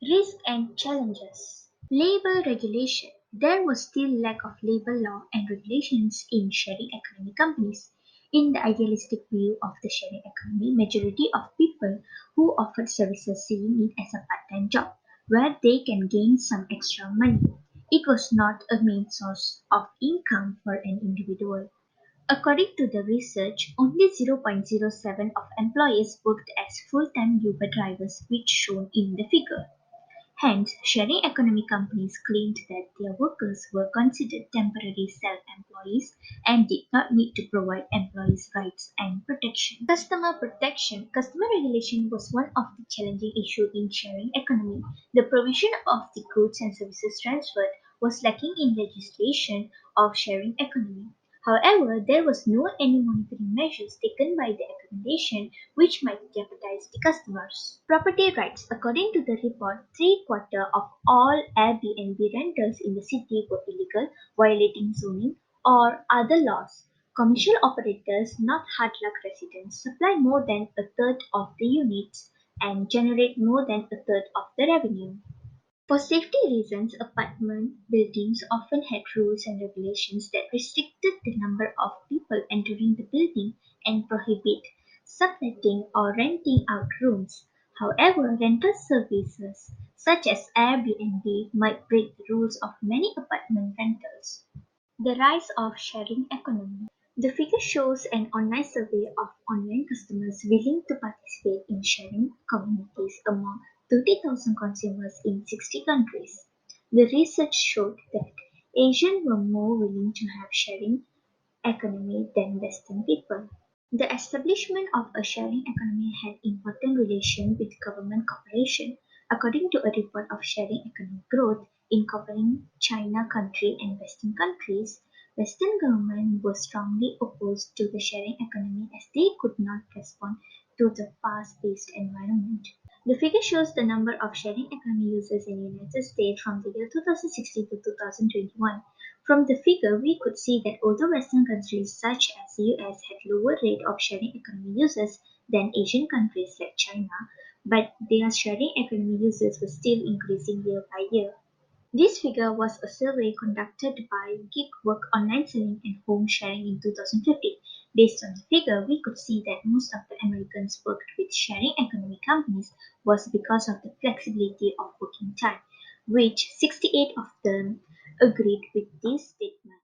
Risk and challenges. Labor regulation. There was still lack of labor law and regulations in sharing economy companies. In the idealistic view of the sharing economy, majority of people who offered services seeing it as a part-time job where they can gain some extra money. It was not a main source of income for an individual. According to the research, only 0.07 of employees worked as full-time Uber drivers, which shown in the figure. Hence, sharing economy companies claimed that their workers were considered temporary self-employees and did not need to provide employees' rights and protection. Customer protection. Customer regulation was one of the challenging issues in sharing economy. The provision of the goods and services transferred was lacking in legislation of sharing economy. However, there was no any monitoring measures taken by the accommodation which might jeopardize the customers. Property rights. According to the report, three-quarters of all Airbnb rentals in the city were illegal, violating zoning or other laws. Commercial operators, not hard luck residents, supply more than a third of the units and generate more than a third of the revenue. For safety reasons, apartment buildings often had rules and regulations that restricted the number of people entering the building and prohibit subletting or renting out rooms. However, rental services such as Airbnb might break the rules of many apartment rentals. The rise of sharing economy. The figure shows an online survey of online customers willing to participate in sharing communities among 30,000 consumers in 60 countries. The research showed that Asians were more willing to have sharing economy than Western people. The establishment of a sharing economy had important relation with government cooperation. According to a report of sharing economic growth in covering China country and Western countries, Western governments were strongly opposed to the sharing economy as they could not respond to the fast-paced environment. The figure shows the number of sharing economy users in the United States from the year 2016 to 2021. From the figure, we could see that although Western countries such as the US had lower rate of sharing economy users than Asian countries like China, but their sharing economy users were still increasing year by year. This figure was a survey conducted by Gig Work Online Selling and Home Sharing in 2015. Based on the figure, we could see that most of the Americans worked with sharing economy companies was because of the flexibility of working time, which 68 of them agreed with this statement.